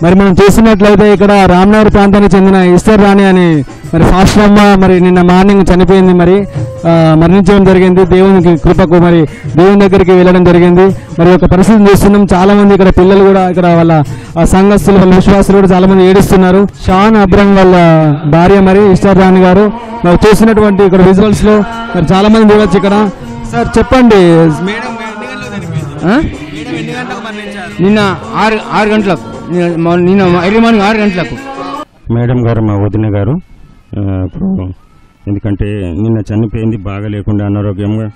మరి మనం చూసినట్లయితే ఇక్కడ రామ్నగర్ ప్రాంతానికి చెందిన ఈస్టర్ రాణి అని మరి ఫాస్టర్ అమ్మ మరి నిన్న మార్నింగ్ చనిపోయింది, మరి మరణించడం జరిగింది. దేవునికి కృపకు మరి దేవుని దగ్గరికి వెళ్ళడం జరిగింది. మరి ఒక పరిస్థితిని చూస్తున్నాం. చాలా మంది ఇక్కడ పిల్లలు కూడా ఇక్కడ వాళ్ళ సంఘస్థులు వాళ్ళ విశ్వాసులు కూడా చాలా మంది ఏడుస్తున్నారు. షాన్ అబ్రహం వాళ్ళ భార్య మరి ఈస్టర్ రాణి గారు. మరి చూసినటువంటి ఇక్కడ విజువల్స్ లో మరి చాలా మంది చూడొచ్చు ఇక్కడ. సార్ చెప్పండి, నిన్న 6 గంటలకు, నిన్న ఎర్లీ మార్నింగ్ 6 గంటలకు మేడం గారు, మా వదిన గారు. ఇప్పుడు ఎందుకంటే నిన్న చనిపోయింది, బాగా లేకుండా అనారోగ్యంగా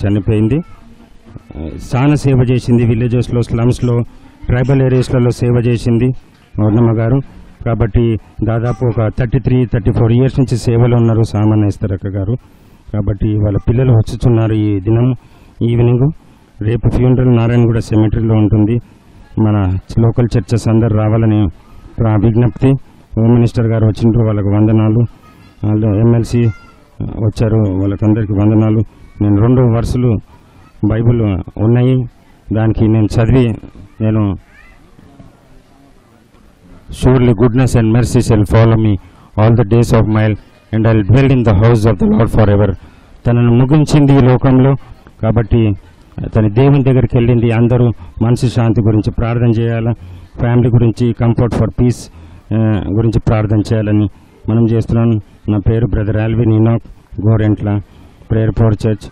చనిపోయింది. చాలా సేవ చేసింది, విలేజెస్లో, స్లమ్స్లో, ట్రైబల్ ఏరియాస్లలో సేవ చేసింది వదినమ్మ గారు. కాబట్టి దాదాపు ఒక 33-34 ఇయర్స్ నుంచి సేవలో ఉన్నారు సామాన్య ఇస్తారక్క గారు. కాబట్టి వాళ్ళ పిల్లలు వచ్చుతున్నారు ఈ దినం ఈవినింగ్. రేపు ఫ్యూనరల్ నారాయణగూడ సెమిటరీలో ఉంటుంది. మన లోకల్ చర్చెస్ అందరు రావాలని విజ్ఞప్తి. హోమ్ మినిస్టర్ గారు వచ్చిండ్రు, వాళ్ళకు వందనాలు. వాళ్ళు ఎమ్మెల్సీ వచ్చారు, వాళ్ళకందరికీ వందనాలు. నేను 2 వర్సులు బైబిల్ ఉన్నాయి, దానికి నేను చదివి నేను surely goodness and mercy shall follow me all the days of my and I will dwell in the house of the lord for ever. తనను ముగించింది ఈ లోకంలో, కాబట్టి తన దేవుని దగ్గరికి వెళ్ళింది. అందరూ మనసు శాంతి గురించి ప్రార్థన చేయాలి, ఫ్యామిలీ గురించి, కంఫర్ట్ ఫర్ పీస్ గురించి ప్రార్థన చేయాలని మనం చేస్తున్నాను. నా పేరు brother Alvin Enoch Gorantla, prayer power church,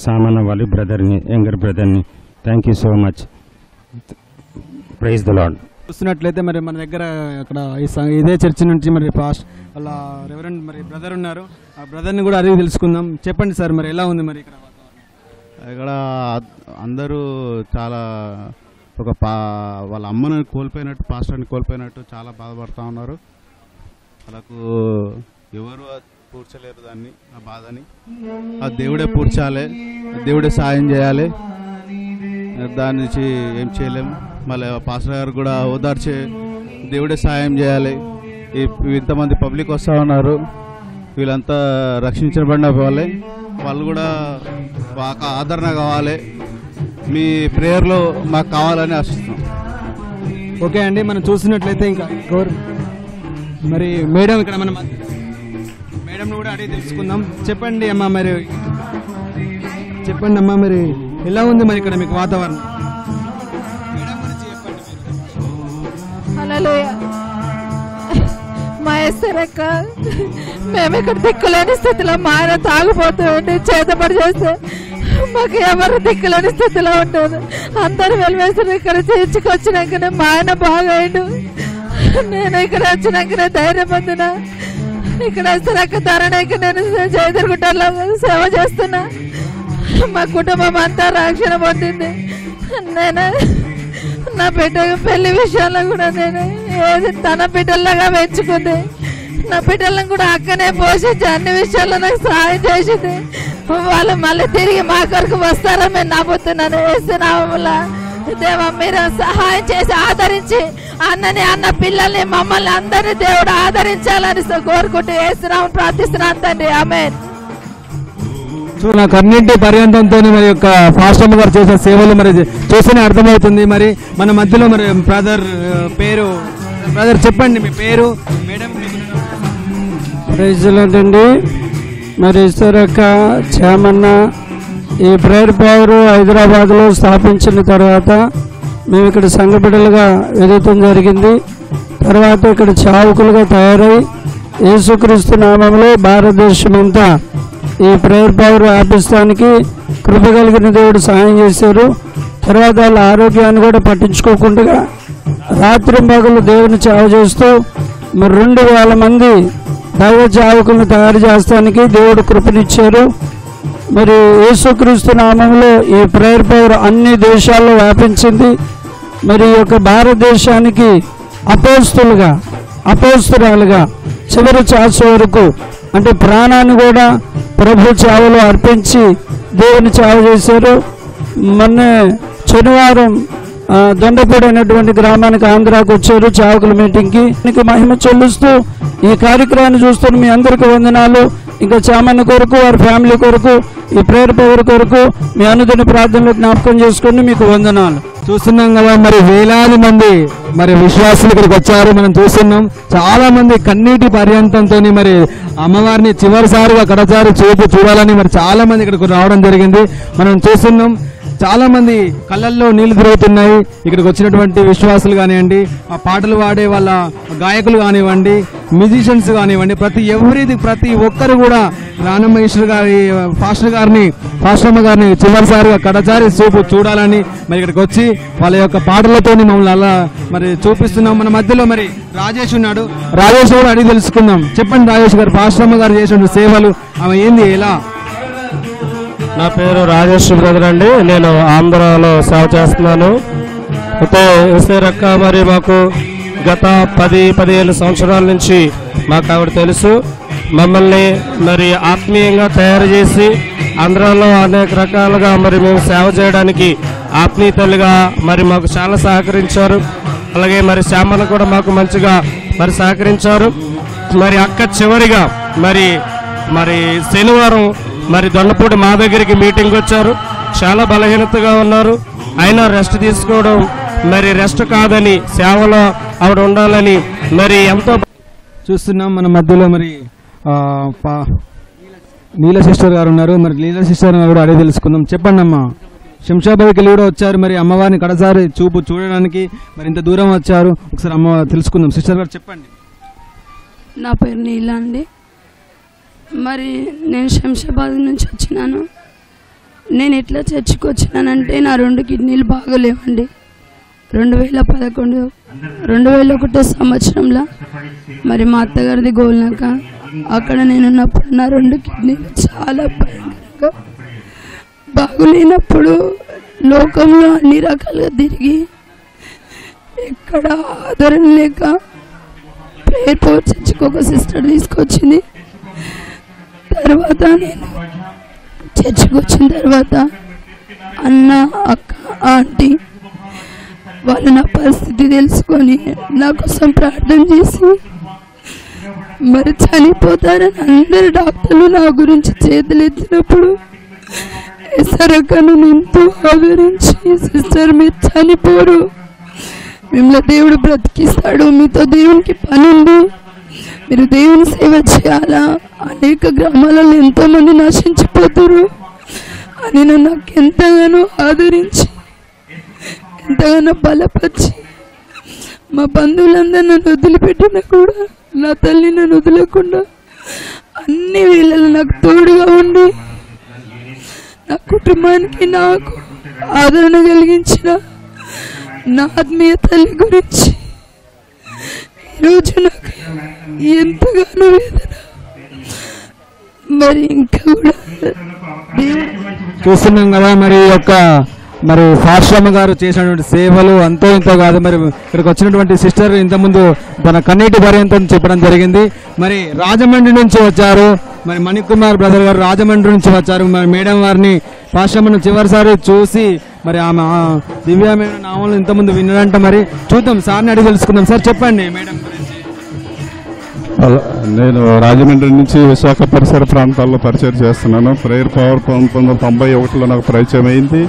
సామాన్య వాళ్ళ బ్రదర్ని, యంగర్ బ్రదర్ని. Thank you so much. Praise the Lord. చూస్తున్నట్లయితే మరి మన దగ్గర అక్కడ ఇదే చర్చి నుంచి మరి పాస్ట్ వాళ్ళ రెవరెండ్ మరి బ్రదర్ ఉన్నారు. ఆ బ్రదర్ని కూడా అడిగి తెలుసుకుందాం. చెప్పండి సార్, మరి ఎలా ఉంది మరి ఇక్కడ వాతావరణం? ఇక్కడ అందరూ చాలా వాళ్ళ అమ్మని కోల్పోయినట్టు, పాస్టర్ని కోల్పోయినట్టు చాలా బాధపడుతూ ఉన్నారు. వాళ్ళకు ఎవరు పూడ్చలేరు దాన్ని, ఆ బాధని. ఆ దేవుడే పూడ్చాలి, దేవుడే సాయం చేయాలి. దాని నుంచి ఏం చేయలేము. మళ్ళీ పాస్టర్ గారు కూడా ఓదార్చే దేవుడే సాయం చేయాలి. ఇంతమంది పబ్లిక్ వస్తూ ఉన్నారు, వీళ్ళంతా రక్షించబడిన వాళ్ళే, వాళ్ళు కూడా మాకు ఆదరణ కావాలి. మీ ప్రేయర్లో మాకు కావాలని ఆశిస్తున్నాం. ఓకే అండి, మనం చూసినట్లయితే ఇంకా మరి మేడం ఇక్కడ మనం మేడం కూడా అడిగి తెలుసుకుందాం. చెప్పండి అమ్మా, మరి చెప్పండి అమ్మా, మరి ఎలా ఉంది మరి ఇక్కడ మీకు వాతావరణం? హల్లెలూయా. మా ఎస్తరక్క మేము ఇక్కడ దిక్కులేని స్థితిలో, మా ఆయన తాగిపోతూ ఉండి చేతపడి చేస్తే మాకు ఎవరు దిక్కులేని స్థితిలో ఉంటుంది. అందరు వెలివేస్తారు. ఇక్కడ చేర్చుకొచ్చినాకనే మా ఆయన బాగాడు. నేను ఇక్కడ వచ్చినాకనే ధైర్యం పొందిన. ఇక్కడ ఎస్తరక్క ధరణకి నేను జయదుర్గుట్టలో సేవ చేస్తున్నా. మా కుటుంబం అంతా రక్షణ పొందింది. నేను నా బిడ్డ పెళ్లి విషయాల్లో కూడా నేను ఏది తన బిడ్డల్లాగా పెంచుకుంది. నా బిడ్డలను కూడా అక్కనే పోషించి అన్ని విషయాల్లో నాకు సహాయం చేసింది. వాళ్ళు మళ్ళీ తిరిగి మా కొరకు వస్తారని నేను నమ్ముతున్నాను. వేస్తున్నాములా దేవా, మీరు సహాయం చేసి ఆదరించి అన్నని, అన్న పిల్లల్ని, మమ్మల్ని అందరినీ దేవుడు ఆదరించాలని కోరుకుంటూ వేస్తున్నాము, ప్రార్థిస్తున్నాను తండ్రి. ఆమేన్. సో నాకు అన్నింటి పర్యంతంతో మరి యొక్క ఫాస్టమ్మ గారు చేసే సేవలు మరి చూస్తేనే అర్థమవుతుంది. మరి మన మధ్యలో మరి బ్రదర్ పేరు, బ్రదర్ చెప్పండి మీ పేరు. మేడం ప్రైజ్లాడండి. మరి ఇస్తారక్క చామన్న ఈ ప్రేయర్ పవర్ హైదరాబాద్లో స్థాపించిన తర్వాత మేము ఇక్కడ సంఘ బిడ్డలుగా ఎదగటం జరిగింది. తర్వాత ఇక్కడ చావుకులుగా తయారై యేసుక్రీస్తు నామంలో భారతదేశం అంతా ఈ ప్రేయర్ పవర్ ఆపిస్తానికి కృప కలిగిన దేవుడు సహాయం చేశారు. తర్వాత వాళ్ళ ఆరోగ్యాన్ని కూడా పట్టించుకోకుండా రాత్రి పగలు దేవుని సేవ చేస్తూ మరి 2,000 మంది దైవ సేవకులను తయారు చేస్తానికి దేవుడు కృపనిచ్చారు. మరి యేసుక్రీస్తు నామంలో ఈ ప్రేయర్ పవర్ అన్ని దేశాల్లో వ్యాపించింది. మరి ఈ యొక్క భారతదేశానికి అపోస్తురాలుగా చివరి శ్వాస వరకు అంటే ప్రాణాన్ని కూడా ప్రభు సేవలో అర్పించి దేవుని సేవ చేశారు. మొన్న శనివారం దొండపూడి అనేటువంటి గ్రామానికి ఆంధ్రాకు వచ్చారు సేవకుల మీటింగ్కి. మహిమ చెల్లిస్తూ ఈ కార్యక్రమాన్ని చూస్తున్న మీ అందరికీ వందనాలు. ఇంకా చామన్న కొరకు, వారి ఫ్యామిలీ కొరకు, ఈ ప్రేయర్ పవర్ కొరకు మీ అనుదిన ప్రార్థనలు జ్ఞాపకం చేసుకుని మీకు వందనాలు. చూస్తున్నాం కదా మరి వేలాది మంది మరి విశ్వాసులు ఇక్కడికి వచ్చారు. మనం చూస్తున్నాం చాలా మంది కన్నీటి పర్యంతంతో మరి అమ్మవారిని చివరిసారిగా కడసారి చూడాలని మరి చాలా మంది ఇక్కడికి రావడం జరిగింది. మనం చూస్తున్నాం చాలా మంది కళ్ళల్లో నీళ్లు తిరుగుతున్నాయి. ఇక్కడికి వచ్చినటువంటి విశ్వాసులు కానివ్వండి, ఆ పాటలు పాడే వాళ్ళ గాయకులు కానివ్వండి, మ్యూజిషియన్స్ కానివ్వండి, ప్రతి ఒక్కరు కూడా రానమ్మ ఈశ్వర్ గారి ఫాస్టమ్మ గారిని చివరిసారిగా కడసారి చూడాలని మరి ఇక్కడికి వచ్చి వాళ్ళ యొక్క పాటలతో మమ్మల్ని అలా మరి చూపిస్తున్నాం. మన మధ్యలో మరి రాజేష్ ఉన్నాడు. రాజేష్ కూడా అడిగి తెలుసుకుందాం. చెప్పండి రాజేష్ గారు, ఫాస్టమ్మ గారు చేసిన సేవలు ఆమె ఏంది, ఎలా? నా పేరు రాజేష్ బ్రదర్ అండి. నేను ఆంధ్రాలో సేవ చేస్తున్నాను. అయితే ఎస్ఐరక్క మరి మాకు గత 10-15 సంవత్సరాల నుంచి మాకు ఆవిడ తెలుసు. మమ్మల్ని మరి ఆత్మీయంగా తయారు చేసి ఆంధ్రాలో అనేక రకాలుగా మరి మేము సేవ చేయడానికి ఆత్మీయతలుగా మరి మాకు చాలా సహకరించారు. అలాగే మరి శ్యామన్న కూడా మాకు మంచిగా మరి సహకరించారు. మరి అక్క చివరిగా మరి శనివారం మరి దొండపూడి మా దగ్గరికి మీటింగ్ వచ్చారు. చాలా బలహీనతగా ఉన్నారు. అయినా రెస్ట్ తీసుకోవడం మరి రెస్ట్ కాదని సేవలో ఆవిడ ఉండాలని మరి ఎంతో చూస్తున్నాం. మన మధ్యలో మరి నీల సిస్టర్ గారు ఉన్నారు. మరి నీల సిస్టర్ గారు కూడా అడిగి తెలుసుకుందాం. చెప్పండి అమ్మా, శంషాబాద్కి కూడా వచ్చారు మరి అమ్మవారిని కడసారి చూడడానికి మరి ఇంత దూరం వచ్చారు. ఒకసారి అమ్మ తెలుసుకుందాం. సిస్టర్ గారు చెప్పండి. నా పేరు నీల అండి. మరి నేను శంషాబాద్ నుంచి వచ్చినాను. నేను ఎట్లా చర్చికి వచ్చినానంటే నా 2 కిడ్నీలు బాగలేవండి. 2011 సంవత్సరంలో మరి మా అత్తగారిది గోల్నాక అక్కడ నేనున్నప్పుడు నా 2 కిడ్నీలు చాలా భయంకరంగా బాగులేనప్పుడు లోకంలో అన్ని రకాలుగా తిరిగి ఎక్కడ ఆదరణ లేక ప్రేయర్ పవర్ చర్చికి ఒక సిస్టర్ తీసుకొచ్చింది. తర్వాత నేను చర్చికి వచ్చిన తర్వాత అన్న, అక్క, ఆంటీ వాళ్ళు నా పరిస్థితి తెలుసుకొని నా కోసం ప్రార్థన చేసి మరి చనిపోతారని అందరు డాక్టర్లు నా గురించి చేతులు ఎత్తినప్పుడు ఎసరకను ఎంతో ఆదరించి, సిస్టర్ మీరు చనిపోరు, మిమ్మల్ని దేవుడు బ్రతికిస్తాడు, మీతో దేవునికి పని ఉంది, మీరు దేవుని సేవ చేయాలా, అనేక గ్రామాలలో ఎంతోమంది నశించిపోతారు అని నాకు ఎంతగానో ఆదరించి ఎంతగానో బలపరిచి మా బంధువులందరూ నన్ను వదిలిపెట్టినా కూడా నా తల్లి నన్ను వదలకుండా అన్ని వేళలు నాకు తోడుగా ఉండి నా కుటుంబానికి నాకు ఆదరణ కలిగించిన నా ఆత్మీయ తల్లి గురించి ఈరోజు నాకు ఎంతగానో వేదన. మరి ఇంకా కూడా చూస్తున్నాం కదా మరి యొక్క మరి ఫాస్టమ్మ గారు చేసినటువంటి సేవలు అంతో ఇంతో కాదు. మరి ఇక్కడికి వచ్చినటువంటి సిస్టర్ ఇంతకుముందు తన కన్నీటి పర్యంతం చెప్పడం జరిగింది. మరి రాజమండ్రి నుంచి వచ్చారు. మరి మణికుమార్ బ్రదర్ గారు రాజమండ్రి నుంచి వచ్చారు. మరి మేడం వారిని ఫాస్టమ్మను చివరిసారి చూసి మరి ఆమె దివ్యమైన నామలు ఇంతకుముందు విన్నారంట. మరి చూద్దాం, సార్ని అడిగి తెలుసుకుందాం. సార్ చెప్పండి మేడం గురించి. నేను రాజమండ్రి నుంచి విశాఖ పరిసర ప్రాంతాల్లో పరిచయం చేస్తున్నాను. ప్రేయర్ పవర్ 1991లో నాకు పరిచయం అయింది.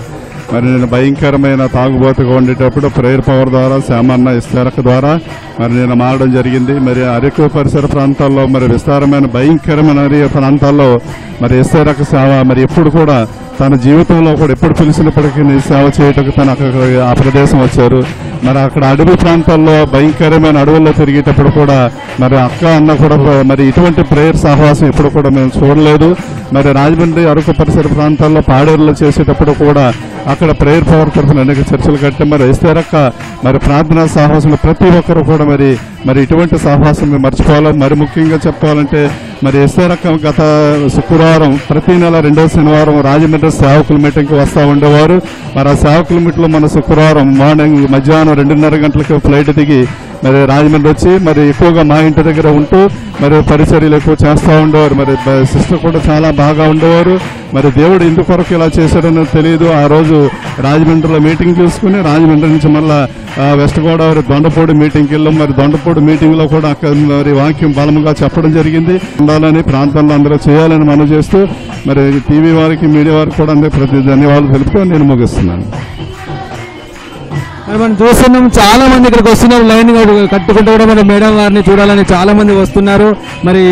మరి నేను భయంకరమైన తాగుబోతుగా ఉండేటప్పుడు ప్రేయర్ పవర్ ద్వారా శ్యామన్న ఇస్తారక ద్వారా మరి నేను మారడం జరిగింది. మరి అరకు పరిసర ప్రాంతాల్లో మరి విస్తారమైన భయంకరమైన ప్రాంతాల్లో మరి ఇస్తారక సేవ మరి ఎప్పుడు కూడా తన జీవితంలో కూడా ఎప్పుడు పిలిచినప్పటికీ సేవ చేయటకు తను అక్కడ ఆ ప్రదేశం వచ్చారు. మరి అక్కడ అడవి ప్రాంతాల్లో భయంకరమైన అడవుల్లో తిరిగేటప్పుడు కూడా మరి అక్క అన్న కూడా మరి ఇటువంటి ప్రేయర్ సహవాసం ఎప్పుడు కూడా మేము చూడలేదు. మరి రాజమండ్రి అరకు పరిసర ప్రాంతాల్లో పాడేరులో చేసేటప్పుడు కూడా అక్కడ ప్రేయర్ పవర్ తరఫున అనేక చర్చలు కట్టి మరి ఇస్తారక్క మరి ప్రార్థనా సహవాసం ప్రతి ఒక్కరు కూడా మరి ఇటువంటి సహవాసం మర్చిపోవాలి. మరి ముఖ్యంగా చెప్పాలంటే మరి ఇస్తారక్క గత శుక్రవారం ప్రతి నెల 2వ శనివారం రాజమండ్రి సేవకుల మీటింగ్కి వస్తూ ఉండేవారు. మరి ఆ సేవకుల మీట్లో మన శుక్రవారం మార్నింగ్ మధ్యాహ్నం 2:30 గంటలకు ఫ్లైట్ దిగి మరి రాజమండ్రి వచ్చి మరి ఎక్కువగా మా ఇంటి దగ్గర ఉంటూ మరి పరిచర్యలు ఎక్కువ చేస్తూ ఉండేవారు. మరి సిస్టర్ కూడా చాలా బాగా ఉండేవారు. మరి దేవుడు ఎందుకొరకు ఇలా చేశాడని తెలియదు. ఆ రోజు రాజమండ్రిలో మీటింగ్ చూసుకుని రాజమండ్రి నుంచి మళ్ళీ వెస్ట్ గోదావరి దొండపూడి మీటింగ్కి వెళ్ళాం. మరి దొండపూడి మీటింగ్లో కూడా అక్కడ మరి వాక్యం బలంగా చెప్పడం జరిగింది. ఉండాలని ప్రాంతంలో అందరూ చేయాలని మనం చేస్తూ మరి టీవీ వారికి మీడియా వారికి కూడా అందరూ ప్రతి ధన్యవాదాలు తెలుపుతూ నేను ముగిస్తున్నాను. మరి మనం చూస్తున్నాం చాలా మంది ఇక్కడికి వస్తున్నారు, లైన్ కట్టుకుంటూ కూడా మన మేడం గారిని చూడాలని చాలా మంది వస్తున్నారు. మరి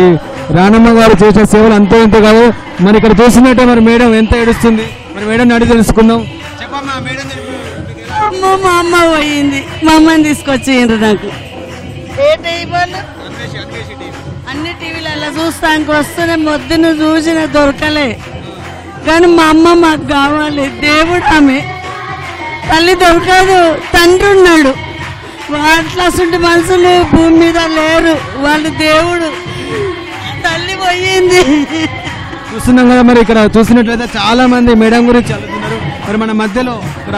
రానమ్మ గారు చేసే సేవలు అంతే ఇంత కాదు. మరి ఇక్కడ చూసినట్టే మరి మేడం ఎంత ఏడుస్తుంది. మరి మేడం అడిగి తెలుసుకుందాం. చెప్పమ్మా మేడం మా అమ్మ పోయింది, మా అమ్మని తీసుకొచ్చిండ్రు నాకు. ఏ టీవీలు అన్ని టీవీలలో చూస్తానికి వస్తూనే మొద్దును చూసిన దొరకలే, కానీ మా అమ్మ మాకు కావాలి. దేవుడు ఆమె తల్లి దొరకదు, తండ్రి ఉన్నాడు. అట్లాంటి మనుషులు భూమి మీద లేరు, వాళ్ళు దేవుడు. తల్లి పోయింది. చూస్తున్నాం కదా. మరి ఇక్కడ చూసినట్లయితే చాలా మంది మేడం గురించి అడుగుతున్నారు. మరి మన మధ్యలో ఇక్కడ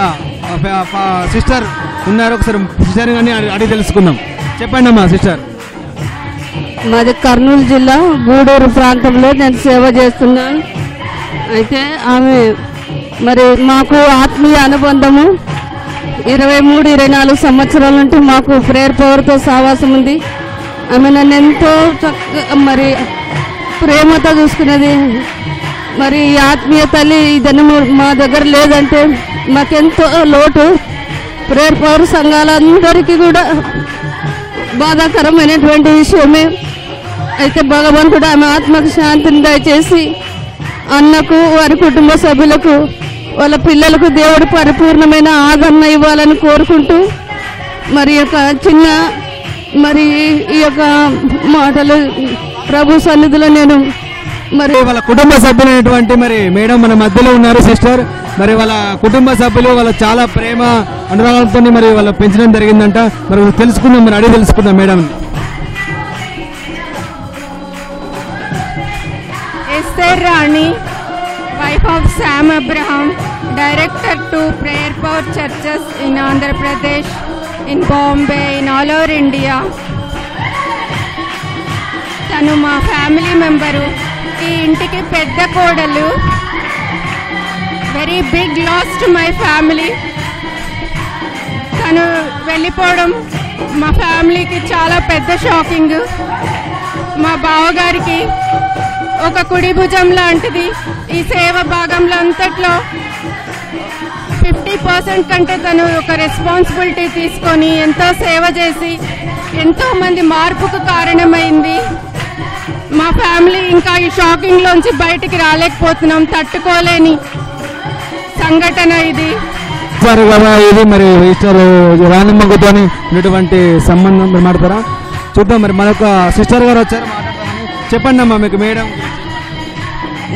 సిస్టర్ ఉన్నారు, ఒకసారి సిస్టర్ కానీ అడిగి తెలుసుకుందాం. చెప్పండి అమ్మా సిస్టర్. మాది కర్నూలు జిల్లా గూడూరు ప్రాంతంలో నేను సేవ చేస్తున్నాను. అయితే ఆమె మరి మాకు ఆత్మీయ అనుబంధము 23-24 సంవత్సరాల నుండి మాకు ప్రేయర్ పవర్తో సహవాసం ఉంది. ఆమె నన్ను ఎంతో చక్కగా మరి ప్రేమతో చూసుకున్నది. మరి ఈ ఆత్మీయ తల్లి ఇదన్నీ మా దగ్గర లేదంటే మాకెంతో లోటు. ప్రేయర్ పవర్ సంఘాలందరికీ కూడా బాధాకరమైనటువంటి విషయమే. అయితే భగవంతుడు ఆమె ఆత్మకు శాంతిని దయచేసి అన్నకు, వారి కుటుంబ సభ్యులకు, వాళ్ళ పిల్లలకు దేవుడు పరిపూర్ణమైన ఆదరణ ఇవ్వాలని కోరుకుంటూ మరి యొక్క చిన్న మరి ఈ యొక్క మాటలు ప్రభు సన్నిధిలో నేను మరి వాళ్ళ కుటుంబ సభ్యులైనటువంటి మరి మేడం మన మధ్యలో ఉన్నారు సిస్టర్. మరి వాళ్ళ కుటుంబ సభ్యులు వాళ్ళ చాలా ప్రేమ అనురాగాలతో మరి వాళ్ళ పెంచడం జరిగిందంట. మరి తెలుసుకుందాం, మరి అడిగి తెలుసుకుందాం madam. Esther Rani, wife of Sam Abraham, director to Prayer Power Churches in Andhra Pradesh, in Bombay, in all over India. తను మా ఫ్యామిలీ మెంబరు, ఈ ఇంటికి పెద్ద కోడలు. Very big loss to my family. తను వెళ్ళిపోవడం మా ఫ్యామిలీకి చాలా పెద్ద షాకింగ్. మా బావగారికి ఒక కుడి భుజం లాంటిది. ఈ సేవ భాగంలో అంతట్లో 50% కంటే తను ఒక రెస్పాన్సిబిలిటీ తీసుకొని ఎంతో సేవ చేసి ఎంతో మంది మార్పుకు కారణమైంది. మా ఫ్యామిలీ ఇంకా ఈ షాకింగ్లోంచి బయటికి రాలేకపోతున్నాం. తట్టుకోలేని సంఘటన ఇది. ఇది మరి ఈస్టర్ రానమ్మతో ఉన్నటువంటి సంబంధం మీరు మాట్లాడతారా? చూద్దాం. మరి మనకు సిస్టర్ గారు వచ్చారు, చెప్పండి అమ్మా మీకు మేడం.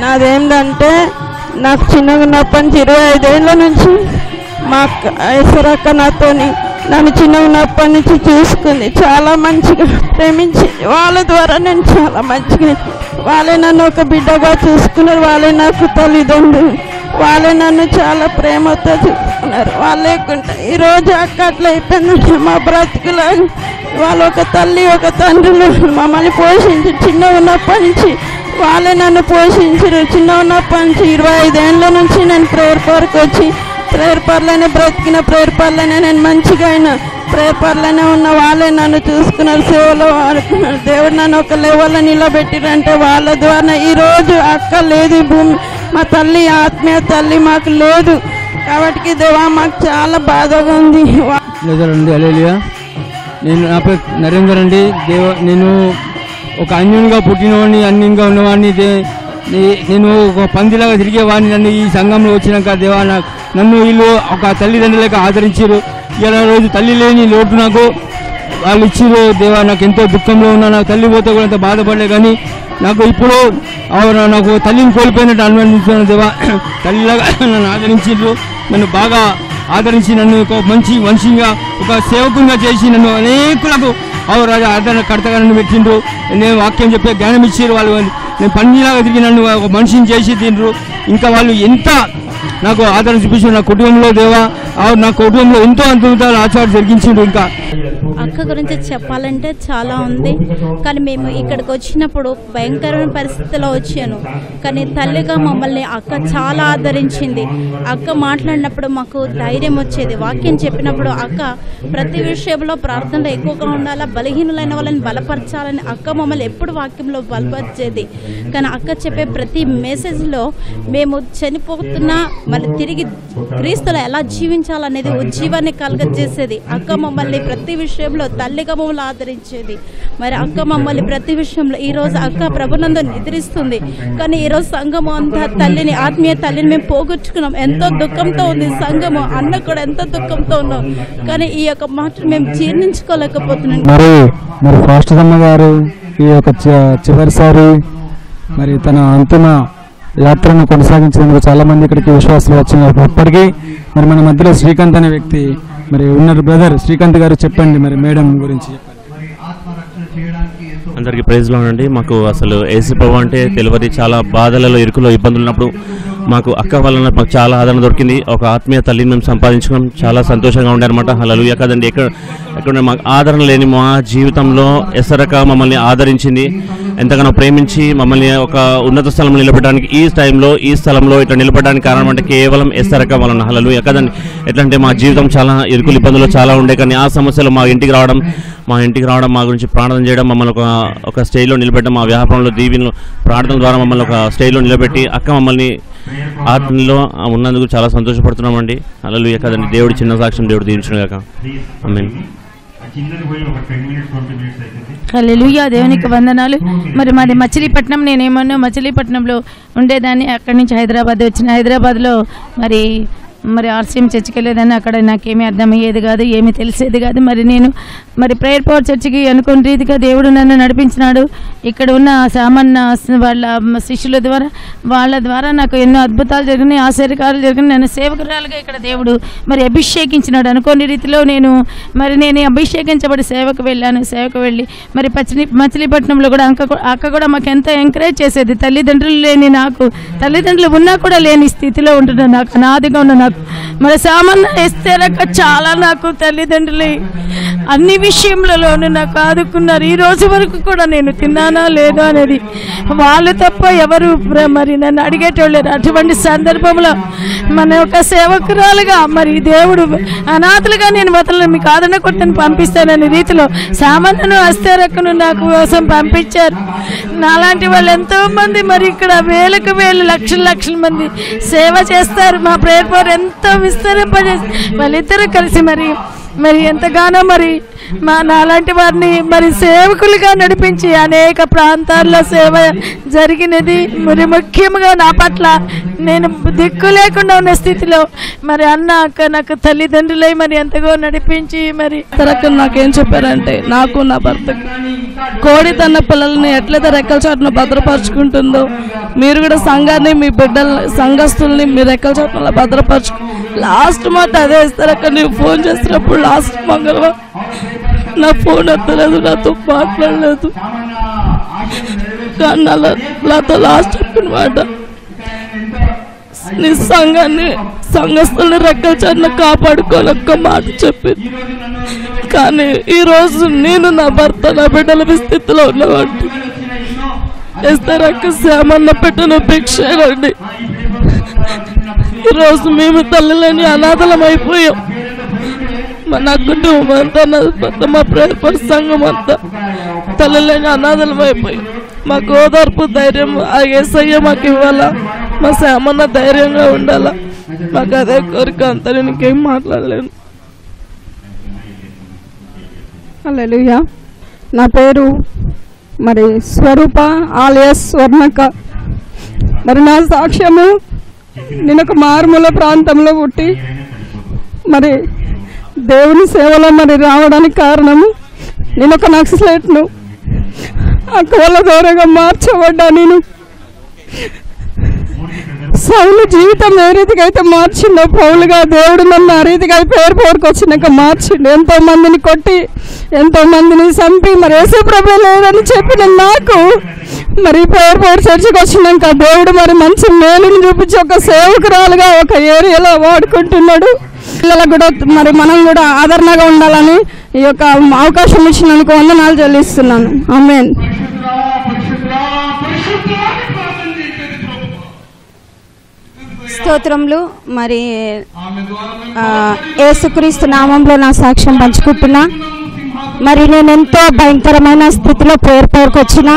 నాదేంటంటే నాకు చిన్నగా ఉన్నప్పటి నుంచి 25 ఏళ్ళ నుంచి మా ఐశ్వర్యక్క నాతోని నన్ను చిన్నగా ఉన్నప్పటి నుంచి చూసుకుంది, చాలా మంచిగా ప్రేమించింది. వాళ్ళ ద్వారా నేను చాలా మంచిగా, వాళ్ళే నన్ను ఒక బిడ్డగా చూసుకున్నారు. వాళ్ళే నాకు తల్లిదండ్రులు, వాళ్ళే నన్ను చాలా ప్రేమతో చూసుకున్నారు. వాళ్ళు లేకుంటే ఈరోజు అక్క అట్లా అయిపోయిందంటే మా బ్రతుకులా. వాళ్ళు ఒక తల్లి ఒక తండ్రులు మమ్మల్ని పోషించి చిన్నగా ఉన్నప్పటి నుంచి వాళ్ళే నన్ను పోషించారు. చిన్న ఉన్నప్పటి నుంచి 25 ఏళ్ళ నుంచి నేను ప్రేయర్ పవర్కి వచ్చి ప్రేయర్ పవర్లోనే బ్రతికిన, ప్రేయర్ పవర్లోనే నేను మంచిగా అయినా, ప్రేయర్ పవర్లోనే ఉన్న వాళ్ళే నన్ను చూసుకున్నారు, సేవలో వాడుకున్నారు. దేవుడు నన్ను ఒక లెవెల్లో నిలబెట్టిరంటే వాళ్ళ ద్వారా ఈరోజు అక్క లేదు, భూమి మా తల్లి ఆత్మీయ తల్లి మాకు లేదు. కాబట్టి దేవా మాకు చాలా బాధగా ఉంది. హల్లెలూయా. నా పేరు నరేందర్ అండి. నేను ఒక అన్యునిగా పుట్టినవాడిని, అన్యంగా ఉన్నవాడిని. నేను ఒక పందిలాగా తిరిగేవాడిని. నన్ను ఈ సంఘంలో వచ్చినాక దేవా నన్ను వీళ్ళు ఒక తల్లిదండ్రులకు ఆదరించారు. ఇలా రోజు తల్లి లేని లోటు నాకు వాళ్ళు ఇచ్చిరు. దేవా నాకు ఎంతో దుఃఖంలో ఉన్నా, నాకు తల్లి పోతే కూడా ఎంత బాధపడలే. కానీ నాకు ఇప్పుడు నాకు తల్లిని కోల్పోయినట్టు అనుభవిస్తున్నాను. దేవా తల్లిలాగా నన్ను ఆదరించారు, నన్ను బాగా ఆదరించి నన్ను ఒక మంచి మనిషిగా ఒక సేవకునిగా చేసి నన్ను అనేకులకు రాజా ఆదరణ కర్తగా నన్ను పెట్టిండ్రు. నేను వాక్యం చెప్పే జ్ఞానం ఇచ్చారు. వాళ్ళు నేను పన్నీలాగా తిరిగి నన్ను ఒక మనిషిని చేసి తిండ్రు. ఇంకా వాళ్ళు ఎంత నాకు ఆదరణ చూపించారు. నా కుటుంబంలో దేవా నా కుటుంబంలో ఎంతో అద్భుతాలు ఆచారం జరిగించిండ్రు. ఇంకా అక్క గురించి చెప్పాలంటే చాలా ఉంది. కానీ మేము ఇక్కడికి వచ్చినప్పుడు భయంకరమైన పరిస్థితిలో వచ్చాను. కానీ తల్లిగా మమ్మల్ని అక్క చాలా ఆదరించింది. అక్క మాట్లాడినప్పుడు మాకు ధైర్యం వచ్చేది. వాక్యం చెప్పినప్పుడు అక్క ప్రతి విషయంలో ప్రార్థనలో ఎక్కువగా ఉండాలా, బలహీనులైన వాళ్ళని బలపరచాలని అక్క మమ్మల్ని ఎప్పుడు వాక్యంలో బలపరిచేది. కానీ అక్క చెప్పే ప్రతి మెసేజ్లో మేము చనిపోతున్నా మళ్ళీ తిరిగి క్రీస్తులో ఎలా జీవించాలనేది ఉజ్జీవాన్ని కలగజేసేది. అక్క మమ్మల్ని ప్రతి విషయంలో తల్లిగా మమ్మల్ని ఆదరించేది. మరి అక్క మమ్మల్ని ప్రతి విషయంలో ఈరోజు అక్క ప్రభునందు నిద్రిస్తుంది. కానీ ఈరోజు సంఘము అంతా తల్లిని, ఆత్మీయ తల్లిని మేము పోగొట్టుకున్నాం. ఎంతో దుఃఖంతో ఉంది సంఘము. అన్న కూడా ఎంతో దుఃఖంతో ఉన్నాం. కానీ ఈ యొక్క మాట మేము జీర్ణించుకోలేకపోతున్నాం. మరి ఫాస్టర్ అమ్మ గారు ఈ యొక్క చివరిసారి మరి తన అంతిమ యాత్రను కొనసాగించినందుకు చాలా మంది ఇక్కడికి విశ్వాసాలు వచ్చినారు. ఇప్పటికీ మరి మన మధ్యలో శ్రీకాంత్ అనే వ్యక్తి మరి ఉన్నారు. బ్రదర్ శ్రీకాంత్ గారు చెప్పండి మరి మేడం గురించి చెప్పండి. అందరికీ ప్రైజ్లో ఉండండి. మాకు అసలు యేసుప్రభు అంటే తెలియదు. చాలా బాధలలో, ఇరుకులో, ఇబ్బందులు ఉన్నప్పుడు మాకు అక్క వలన మాకు చాలా ఆదరణ దొరికింది. ఒక ఆత్మీయ తల్లిని మేము సంపాదించుకున్నాం. చాలా సంతోషంగా ఉండే అనమాట. హల్లెలూయా కదండి. ఎక్కడ మాకు ఆదరణ లేని మా జీవితంలో ఎసరక మమ్మల్ని ఆదరించింది. ఎంతగానో ప్రేమించి మమ్మల్ని ఒక ఉన్నత స్థలంలో నిలబడడానికి, ఈ టైంలో ఈ స్థలంలో ఇట్లా నిలబడడానికి కారణం అంటే కేవలం ఎసరక వలన. హల్లెలూయా కదండి. ఎట్లంటే మా జీవితం చాలా ఇరుకులు, ఇబ్బందులు చాలా ఉండే. కానీ ఆ సమస్యలు మా ఇంటికి రావడం, మా గురించి ప్రార్థన చేయడం, మమ్మల్ని ఒక స్టేజ్లో నిలబెట్టడం, మా వ్యాపారంలో దీవెనలు ప్రార్థన ద్వారా మమ్మల్ని ఒక స్టేజ్లో నిలబెట్టి అక్క మమ్మల్ని ఆత్మలో ఉన్నందుకు చాలా సంతోషపడుతున్నామండి. హల్లెలూయా కదండి. దేవుడి చిన్న సాక్ష్యం దేవుడు దీవించును గాక. ఆమేన్. హల్లెలూయా. దేవునికి వందనాలు. మరి మాది మచిలీపట్నం. నేనేమన్నా మచిలీపట్నంలో ఉండేదాన్ని. అక్కడి నుంచి హైదరాబాద్ వచ్చిన. హైదరాబాద్లో మరి ఆర్సీఎం చర్చికి వెళ్ళేదాన్ని. అక్కడ నాకేమీ అర్థమయ్యేది కాదు, ఏమీ తెలిసేది కాదు. నేను ప్రేయర్ పవర్ చర్చికి అనుకున్న రీతిగా దేవుడు నన్ను నడిపించినాడు. ఇక్కడ ఉన్న సామాన్య వాళ్ళ శిష్యుల ద్వారా, వాళ్ళ ద్వారా నాకు ఎన్నో అద్భుతాలు జరిగినాయి, ఆశ్చర్యకార్యాలు జరిగినాయి. నన్ను సేవకురాలుగా ఇక్కడ దేవుడు అభిషేకించినాడు. అనుకోని రీతిలో నేను అభిషేకించబడి సేవకు వెళ్ళి మచిలీపట్నంలో కూడా అక్క కూడా మాకు ఎంతో ఎంకరేజ్ చేసేది. తల్లిదండ్రులు లేని నాకు, తల్లిదండ్రులు ఉన్నా కూడా లేని స్థితిలో ఉంటున్నాను. నాకు అనాదిగా ఉన్న నాకు సామాన్య ఎస్తేరక చాలా నాకు తల్లిదండ్రులు అన్ని విషయంలోనూ నాకు ఆదుకున్నారు. ఈ రోజు వరకు కూడా నేను తిన్నానా లేదో అనేది వాళ్ళు తప్ప ఎవరు నన్ను అడిగేటోళ్ళు. అటువంటి సందర్భంలో ఒక సేవకురాలుగా దేవుడు అనాథలుగా నేను వదలను, మీకు ఆదరణ కొట్టని పంపిస్తాననే రీతిలో సామాన్యను అస్తేరకను నాకు కోసం పంపించారు. నాలాంటి వాళ్ళు ఎంతో మంది ఇక్కడ వేలకు వేలు, లక్షల మంది సేవ చేస్తారు. మా ప్రేయర్ పవర్ ఎంతో విస్తరింపజేసి వాళ్ళిద్దరూ కలిసి ఎంతగానో నాలాంటి వారిని సేవకులుగా నడిపించి అనేక ప్రాంతాల్లో సేవ జరిగినది. ముఖ్యంగా నా పట్ల నేను దిక్కు లేకుండా ఉన్న స్థితిలో అన్న అక్క నాకు తల్లిదండ్రులై ఎంతగా నడిపించి నాకేం చెప్పారంటే, నాకు నా భర్తకి కోడి తన పిల్లల్ని ఎట్లయితే రెక్కల చాటును భద్రపరుచుకుంటుందో మీరు కూడా సంఘాన్ని, మీ బిడ్డల్ని, సంఘస్థుల్ని మీ రెక్కల చాటును భద్రపరచుకు. లాస్ట్ మాట అదే ఇస్తారక్క. నీవు ఫోన్ చేసినప్పుడు లాస్ట్ మంగళవారం నా ఫోన్ ఎత్తలేదు, నాతో మాట్లాడలేదు. కానీ నాతో లాస్ట్ చెప్పిన మాట, నీ సంఘాన్ని, సంఘస్థుల్ని రెక్కల చాటును కాపాడుకోనొక్క మాట చెప్పింది. కానీ ఈరోజు నేను, నా భర్త, నా బిడ్డల స్థితిలో ఉన్నవాడు ఇస్తారక్క. శ్యామన్న పెట్టిన భిక్షేనండి. ఈరోజు మేము తల్లిలేని అనాథలం అయిపోయాం. నా కుటుంబం అంతా, మా ప్రేమ సంఘం అంతా తల్లిలేని అనాథలం అయిపోయాం. మాకు ఓదార్పు, ధైర్యం ఆ యేసయ్య మాకు ఇవ్వాలా, మా శ్యామన్న ధైర్యంగా ఉండాలా. మాకు అదే కోరిక. అంతా నేను ఇంకేం మాట్లాడలేను. హల్లెలూయా. నా పేరు స్వరూప ఆలియాస్ స్వర్ణక. నా సాక్ష్యము, నేను ఒక మారుమూల ప్రాంతంలో పుట్టి దేవుని సేవలో రావడానికి కారణము, నేను ఒక నక్సలైట్ను. అక్క వల్ల దూరంగా మార్చబడ్డా. నేను సౌలు జీవితం ఏ రీతిగా అయితే మార్చిండో పౌలుగా దేవుడు నన్ను ఆ రీతిగా పేరు వచ్చినాక మార్చిండు. ఎంతో మందిని కొట్టి ఎంతో మందిని చంపి మరి యేసు ప్రభువే లేదని చెప్పిన నాకు మరి పేరు చర్చకు వచ్చినాక దేవుడు మరి మంచి మేలుని చూపించి ఒక సేవకురాలుగా ఒక ఏరియాలో వాడుకుంటున్నాడు. పిల్లలకు కూడా మరి మనం కూడా ఆదరణగా ఉండాలని ఈ యొక్క అవకాశం ఇచ్చినందుకు వందనాలు చెల్లిస్తున్నాను. ఆమేన్. స్తోత్రములు. మరి యేసుక్రీస్తు నామంలో నా సాక్ష్యం పంచుకుంటున్నా. మరి నేను ఎంతో భయంకరమైన స్థితిలో పేరుకు వచ్చిన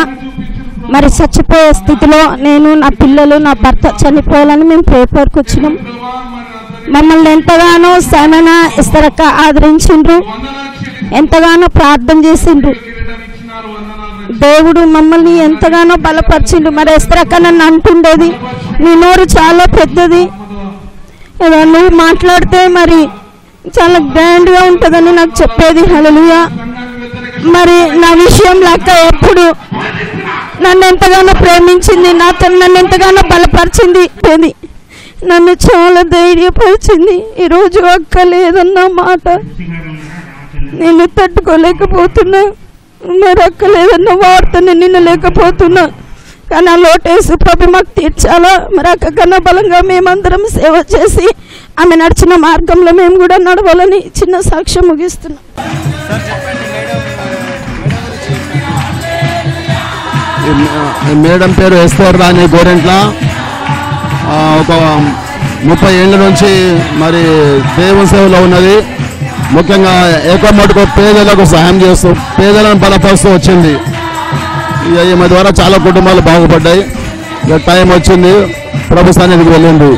మరి చచ్చిపోయే స్థితిలో నేను నా పిల్లలు నా భర్త చనిపోవాలని మేము పేరుకు వచ్చినాం. మమ్మల్ని ఎంతగానో సైమన ఇస్తరక్క ఆదరించిండ్రు, ఎంతగానో ప్రార్థన చేసిండ్రు. దేవుడు మమ్మల్ని ఎంతగానో బలపరిచిండు. మరి ఇస్తరక్క నన్ను అంటుండేది, నీ నోరు చాలా పెద్దది, నువ్వు మాట్లాడితే మరి చాలా గ్రాండ్గా ఉంటుందని నాకు చెప్పేది. హల్లెలూయా. మరి నా విషయంలో అక్క ఎప్పుడు నన్ను ఎంతగానో ప్రేమించింది, నన్ను ఎంతగానో బలపరిచింది, నన్ను చాలా ధైర్యపరిచింది. ఈరోజు అక్క లేదన్న మాట నేను తట్టుకోలేకపోతున్నా. మరి అక్క లేదన్న వార్త నేను నిన్నలేకపోతున్నా. కానీ ఆ లోటేసు ప్రభు మాకు తీర్చాలా. మరి అక్క కన్నా బలంగా మేమందరం సేవ చేసి ఆమె నడిచిన మార్గంలో మేము కూడా నడవాలని చిన్న సాక్ష్యం ముగిస్తున్నాం. మేడం పేరు ఎస్తర్ రాణి గోరెంట్ల. ఒక 30 ఏళ్ళ నుంచి మరి దేవుని సేవలో ఉన్నది. ముఖ్యంగా ఏకమటుకు పేదలకు సహాయం చేస్తూ పేదలను బలపరుస్తూ వచ్చింది. ఈమె ద్వారా చాలా కుటుంబాలు బాగుపడ్డాయి. ఇక టైం వచ్చింది, ప్రభు సన్నిధికి వెళ్ళింది.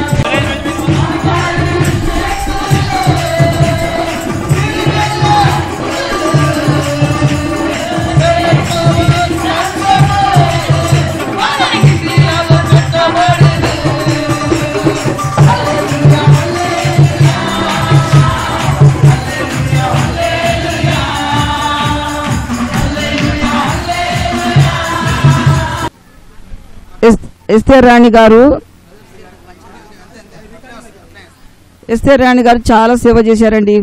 ఎస్తర్ రాణి గారు చాలా సేవ చేశారండి.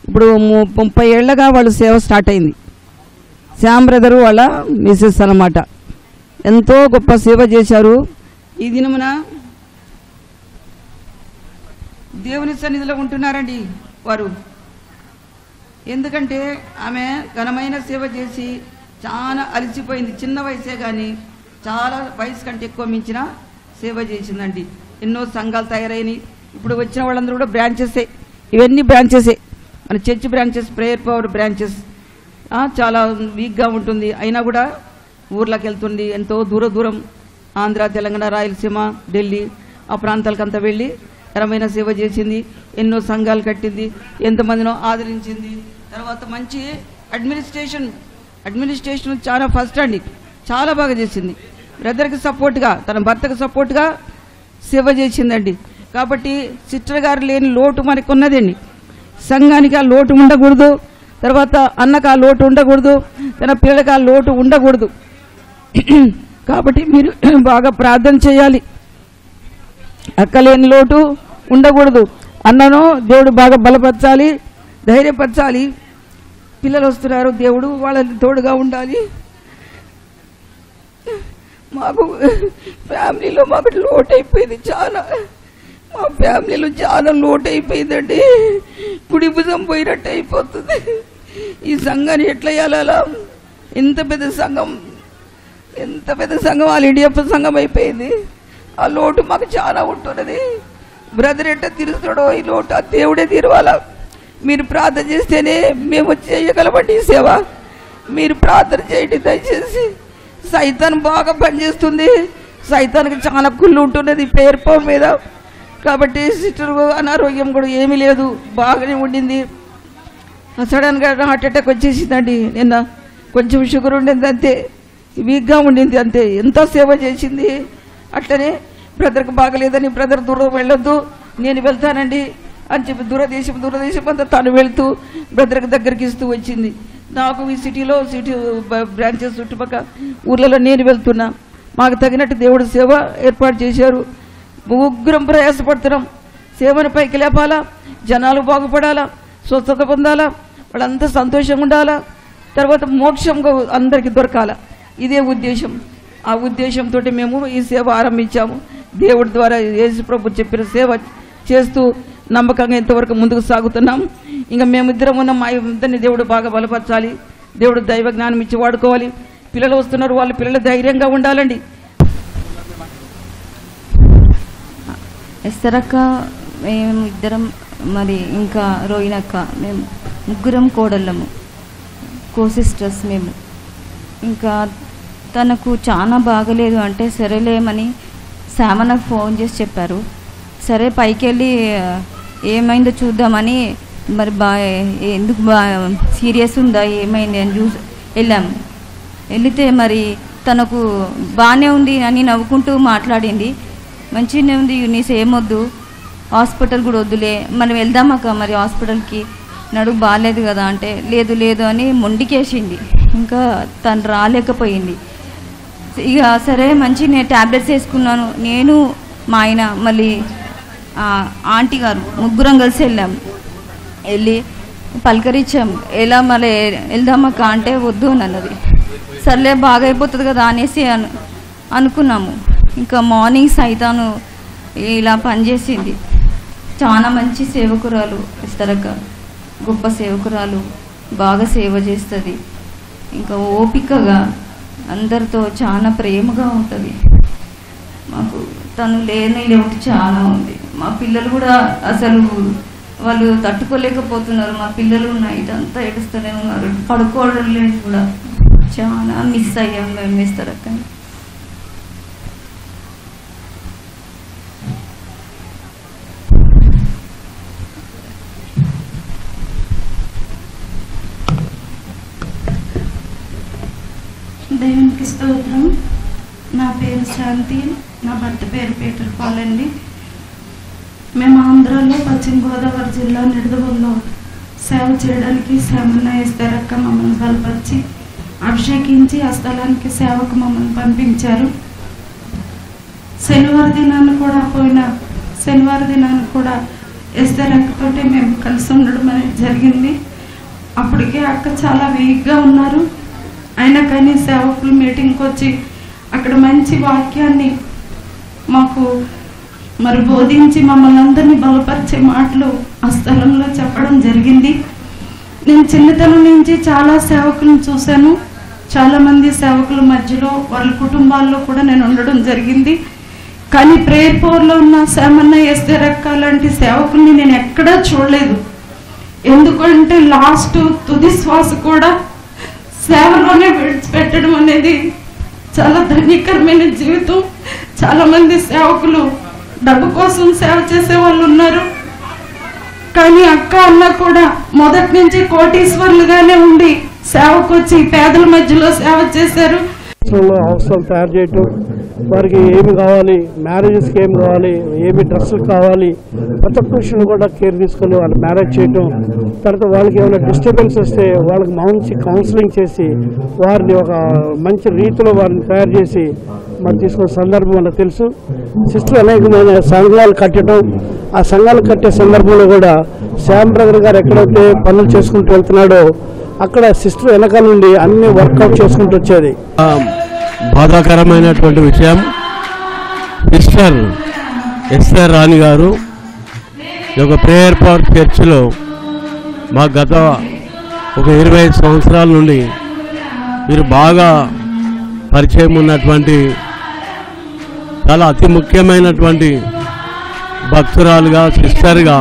ఇప్పుడు 30 ఏళ్ళగా వాళ్ళు సేవ స్టార్ట్ అయింది. శ్యామ్ బ్రదరు వాళ్ళ మిసెస్ అన్నమాట. ఎంతో గొప్ప సేవ చేశారు. ఈ దినమున దేవుని సన్నిధిలో ఉంటున్నారండి వారు. ఎందుకంటే ఆమె ఘనమైన సేవ చేసి చాలా అలసిపోయింది. చిన్న వయసే కానీ చాలా వయసు కంటే ఎక్కువ మించిన సేవ చేసిందండి. ఎన్నో సంఘాలు తయారైనవి. ఇప్పుడు వచ్చిన వాళ్ళందరూ కూడా బ్రాంచెసే, ఇవన్నీ బ్రాంచెసే. మన church branches, prayer power branches చాలా వీక్గా ఉంటుంది. అయినా కూడా ఊర్లోకి వెళ్తుంది. ఎంతో దూరం ఆంధ్ర, తెలంగాణ, రాయలసీమ, ఢిల్లీ ఆ ప్రాంతాలకంతా వెళ్ళి ఘనమైన సేవ చేసింది. ఎన్నో సంఘాలు కట్టింది, ఎంతమందినో ఆదరించింది. తర్వాత మంచి అడ్మినిస్ట్రేషన్ చాలా ఫస్ట్ అండి, చాలా బాగా చేసింది. బ్రదర్కి సపోర్ట్గా, తన భర్తకు సపోర్ట్గా సేవ చేసిందండి. కాబట్టి సిస్టర్ గారు లేని లోటు మనకు ఉన్నదండి. సంఘానికి ఆ లోటు ఉండకూడదు, తర్వాత అన్నకు ఆ లోటు ఉండకూడదు, తన పిల్లలకు ఆ లోటు ఉండకూడదు. కాబట్టి మీరు బాగా ప్రార్థన చేయాలి. అక్క లేని లోటు ఉండకూడదు. అన్నను దేవుడు బాగా బలపరచాలి, ధైర్యపరచాలి. పిల్లలు వస్తున్నారు, దేవుడు వాళ్ళకి తోడుగా ఉండాలి. మాకు ఫ్యామిలీలో మాకు లోటు అయిపోయింది చాలా. మా ఫ్యామిలీలో చాలా లోటు అయిపోయిందండి. కుడి భుజం పోయినట్టు అయిపోతుంది. ఈ సంఘాన్ని ఎట్లా చేయాలా? ఎంత పెద్ద సంఘం ఆల్ ఇండియా సంఘం అయిపోయింది. ఆ లోటు మాకు చాలా ఉంటున్నది. బ్రదర్ ఎట్లా తీరుస్తాడో ఈ లోటు ఆ దేవుడే తీరవాలా. మీరు ప్రార్థన చేస్తేనే మేము చేయగలమండి ఈ సేవ. మీరు ప్రార్థన చేయండి దయచేసి. సైతాన్ బాగా పనిచేస్తుంది. సైతానికి చాలా కుళ్ళు ఉంటున్నది పేరు పో మీద. కాబట్టి సిస్టర్ అనారోగ్యం కూడా ఏమీ లేదు, బాగానే ఉండింది. సడన్గా హార్ట్ అటాక్ వచ్చేసిందండి. నిన్న కొంచెం షుగర్ ఉండింది అంతే, వీక్గా ఉండింది అంతే. ఎంత సేవ చేసింది. అట్లనే బ్రదర్కి బాగలేదని బ్రదర్ దూరం వెళ్ళొద్దు, నేను వెళ్తానండి అని చెప్పి దూరదేశం అంతా తను వెళ్తూ బ్రదర్కి దగ్గరికి ఇస్తూ వచ్చింది. నాకు ఈ సిటీ బ్రాంచెస్ చుట్టుపక్కల ఊర్లలో నేను వెళ్తున్నా. మాకు తగినట్టు దేవుడు సేవ ఏర్పాటు చేశారు. ఉగ్రం ప్రయాసపడుతున్నాం. సేవను పైకి లేపాలా, జనాలు బాగుపడాలా, స్వస్థత పొందాలా, వాళ్ళంతా సంతోషంగా ఉండాలా, తర్వాత మోక్షంగా అందరికీ దొరకాలా. ఇదే ఉద్దేశం. ఆ ఉద్దేశంతో మేము ఈ సేవ ఆరంభించాము. దేవుడి ద్వారా యేసు ప్రభు చెప్పిన సేవ చేస్తూ నమ్మకంగా ఇంతవరకు ముందుకు సాగుతున్నాం. ఇంకా మేమిద్దరం ఉన్న మా ఇద్దరిని దేవుడు బాగా బలపరచాలి. దేవుడు దైవ జ్ఞానం ఇచ్చి వాడుకోవాలి. పిల్లలు వస్తున్నారు, వాళ్ళ పిల్లలు ధైర్యంగా ఉండాలండి. ఎస్తరక్క, మేము ఇద్దరం, మరి ఇంకా రోయినక్క, మేము ముగ్గురం కోడళ్ళము, కో-సిస్టర్స్ మేము. ఇంకా తనకు చాలా బాగలేదు అంటే సరేలేమని శామనకు ఫోన్ చేసి చెప్పారు. సరే పైకి వెళ్ళి ఏమైందో చూద్దామని, మరి ఎందుకు సీరియస్ ఉందా ఏమైంది అని వెళ్ళాము. వెళితే మరి తనకు బాగానే ఉంది అని నవ్వుకుంటూ మాట్లాడింది. మంచిగానే ఉంది, యూనిస్ ఏమొద్దు, హాస్పిటల్ కూడా వద్దులే, మనం వెళ్దామక్క మరి హాస్పిటల్కి, నడుగు బాగాలేదు కదా అంటే లేదు లేదు అని మొండికేసింది. ఇంకా తను రాలేకపోయింది. ఇక సరే మంచి నేను ట్యాబ్లెట్స్ వేసుకున్నాను. నేను మా ఆయన మళ్ళీ ఆంటీ గారు ముగ్గురం కలిసి వెళ్ళాము. వెళ్ళి పలకరించాము, ఎలా మళ్ళీ వెళ్దామక్క అంటే వద్దు అని అన్నది. సర్లే బాగా అయిపోతుంది కదా అనేసి అనుకున్నాము. ఇంకా మార్నింగ్ సైతాను ఇలా పనిచేసింది. చాలా మంచి సేవకురాలు ఇస్తారక్క, గొప్ప సేవకురాలు, బాగా సేవ చేస్తుంది. ఇంకా ఓపికగా అందరితో చాలా ప్రేమగా ఉంటుంది. మాకు తను లేని లోటు చాలా ఉంది. మా పిల్లలు కూడా అసలు వాళ్ళు తట్టుకోలేకపోతున్నారు. మా పిల్లలు నైట్ అంతా ఏడుస్తూనే ఉన్నారు, పడుకోవడం లేదు కూడా. చాలా మిస్ అయ్యాం మేము ఇస్తారక్క. దేవునికి స్తోత్రం. నా పేరు శాంతి, నా భర్త పేరు పీటర్ పాల్ అండి. మేము ఆంధ్రాలో పశ్చిమ గోదావరి జిల్లా నిడదవోలులో సేవ చేయడానికి శ్రమన్న ఇస్తారక్క మమ్మల్ని బలపరిచి అభిషేకించి ఆ స్థలానికి సేవకు మమ్మల్ని పంపించారు. శనివారం దినాన్ని కూడా ఇస్తారక్కతోటి మేము కలిసి ఉండడం అనేది జరిగింది. అప్పటికే అక్క చాలా వీక్గా ఉన్నారు. అయినా కానీ సేవకులు మీటింగ్కి వచ్చి అక్కడ మంచి వాక్యాన్ని మాకు మరి బోధించి మమ్మల్ని అందరినీ బలపరిచే మాటలు ఆ స్థలంలో చెప్పడం జరిగింది. నేను చిన్నతనం నుంచి చాలా సేవకులను చూశాను. చాలామంది సేవకుల మధ్యలో వాళ్ళ కుటుంబాల్లో కూడా నేను ఉండడం జరిగింది. కానీ ప్రేయర్ పవర్లో ఉన్న సేమన్న ఎస్తేరక్క లాంటి సేవకుల్ని నేను ఎక్కడా చూడలేదు. ఎందుకంటే లాస్ట్ తుది శ్వాస కూడా సేవలోనే విడిచిపెట్టడం అనేది చాలా ధన్యకరమైన జీవితం. చాలామంది సేవకులు డబ్బు కోసం సేవ చేసే వాళ్ళు ఉన్నారు. కానీ అక్క అన్న కూడా మొదటి నుంచి కోటీశ్వర్లుగానే ఉండి సేవకు వచ్చి పేదల మధ్యలో సేవ చేశారు. అవసరాలు తయారు చేయటం, వారికి ఏమి కావాలి, మ్యారేజెస్కి ఏమి కావాలి, ఏమి డ్రెస్సులు కావాలి, ప్రతి ఒక్క విషయంలో కూడా కేర్ తీసుకొని వాళ్ళు మ్యారేజ్ చేయటం. తర్వాత వాళ్ళకి ఏమైనా డిస్టర్బెన్స్ వస్తే వాళ్ళకి మంచి కౌన్సిలింగ్ చేసి వారిని ఒక మంచి రీతిలో వారిని తయారు చేసి మరి తీసుకున్న సందర్భం మనకు తెలుసు. సిస్టర్ అనేకమైన సంఘాలు కట్టడం, ఆ సంఘాలు కట్టే సందర్భంలో కూడా శ్యామ్ బ్రదర్ గారు ఎక్కడైతే పనులు చేసుకుంటూ వెళ్తున్నాడో అక్కడ సిస్టర్ వెనకాల నుండి అన్ని వర్కౌట్ చేసుకుంటూ వచ్చేది. బాధాకరమైనటువంటి విషయం, సిస్టర్ ఎస్ఆర్ రాణి గారు ఈ యొక్క ప్రేయర్ పవర్ చర్చ్లో మా గత ఒక 25 సంవత్సరాల నుండి మీరు బాగా పరిచయం ఉన్నటువంటి చాలా అతి ముఖ్యమైనటువంటి భక్తురాలుగా, సిస్టర్గా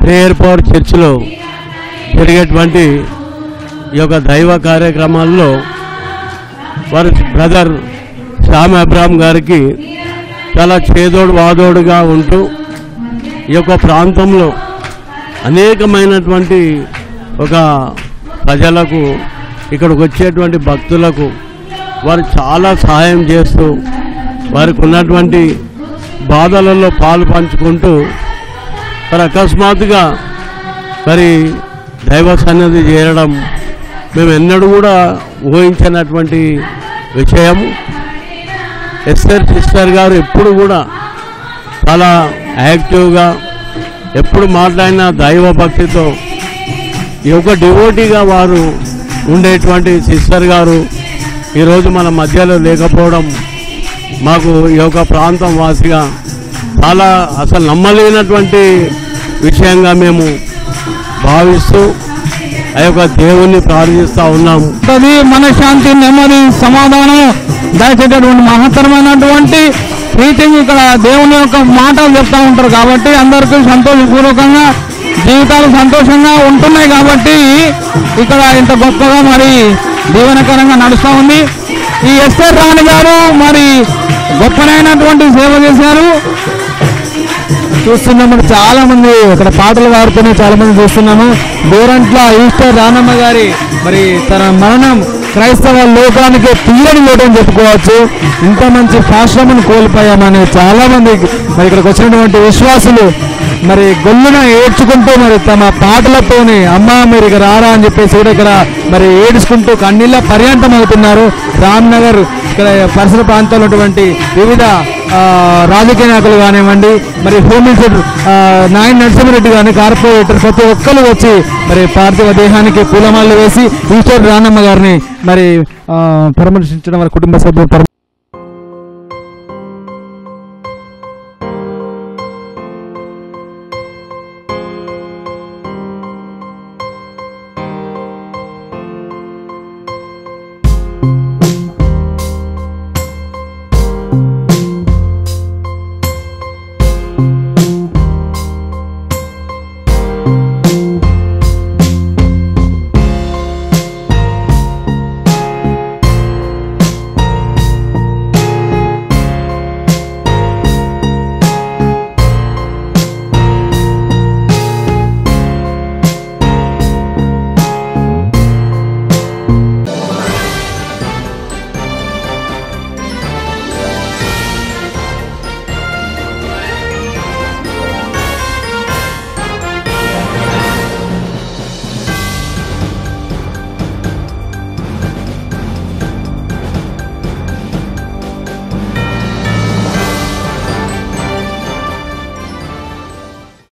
ప్రేయర్ పవర్ చర్చ్లో జరిగేటువంటి ఈ యొక్క దైవ కార్యక్రమాల్లో వారి బ్రదర్ శ్యామ్ అబ్రామ్ గారికి చాలా చేదోడు వాదోడుగా ఉంటూ ఈ యొక్క ప్రాంతంలో అనేకమైనటువంటి ఒక ప్రజలకు, ఇక్కడికి వచ్చేటువంటి భక్తులకు వారు చాలా సహాయం చేస్తూ వారికి ఉన్నటువంటి బాధలలో పాలు పంచుకుంటూ మరి అకస్మాత్తుగా మరి దైవ సన్నిధి చేరడం మేము ఎన్నడూ కూడా ఊహించినటువంటి విషయం. ఎస్ఆర్ సిస్టర్ గారు ఎప్పుడు కూడా చాలా యాక్టివ్గా ఎప్పుడు మాట్లాడినా దైవభక్తితో ఈ యొక్క డివోటీగా వారు ఉండేటువంటి సిస్టర్ గారు ఈరోజు మన మధ్యలో లేకపోవడం మాకు ఈ యొక్క ప్రాంతం వాసిగా చాలా అసలు నమ్మలేనటువంటి విషయంగా మేము భావిస్తూ ఆ యొక్క దేవుణ్ణి ప్రార్థిస్తూ ఉన్నాము. అది మనశ్శాంతి, నెమ్మది, సమాధానం దయచేటటువంటి మహత్తరమైనటువంటి ప్రీతింగ్ ఇక్కడ దేవుని యొక్క మాటలు చెప్తూ ఉంటారు కాబట్టి అందరికీ సంతోషపూర్వకంగా జీవితాలు సంతోషంగా ఉంటున్నాయి కాబట్టి ఇక్కడ ఇంత గొప్పగా మరి దీవెనకరంగా నడుస్తూ ఉంది. ఈ ఎస్ఆర్ రాణి గారు మరి గొప్పనైనటువంటి సేవ చేశారు. చూస్తున్నాము చాలా మంది ఇక్కడ పాటలు పాడుతున్నాయి, చాలా మంది చూస్తున్నాము. దూరంట్ల ఈస్టర్ రానమ్మ గారి మరి తన మరణం క్రైస్తవ లోకానికి తీయని లోటని చెప్పుకోవచ్చు. ఇంత మంచి పాశ్రమను కోల్పోయామని చాలా మంది మరి ఇక్కడికి వచ్చినటువంటి విశ్వాసులు మరి గొల్లున ఏడ్చుకుంటూ మరి తమ పాటలతోని అమ్మ మీరు ఇక రారా అని చెప్పేసి కూడా ఇక్కడ మరి ఏడ్చుకుంటూ కన్నీళ్ళ పర్యంతం అవుతున్నారు. రామ్నగర్ ఇక్కడ పరిసర ప్రాంతాల్లో ఉన్నటువంటి వివిధ రాజకీయ నాయకులు కానివ్వండి, మరి హోమ్ మినిస్టర్ నాయన్ నరసింహారెడ్డి కానీ, కార్పొరేటర్ ప్రతి ఒక్కరు వచ్చి మరి పార్థివ దేహానికి పూలమాలలు వేసి ఈశ్వర్ రానమ్మ గారిని మరి పరామర్శించడం వారి కుటుంబ సభ్యులు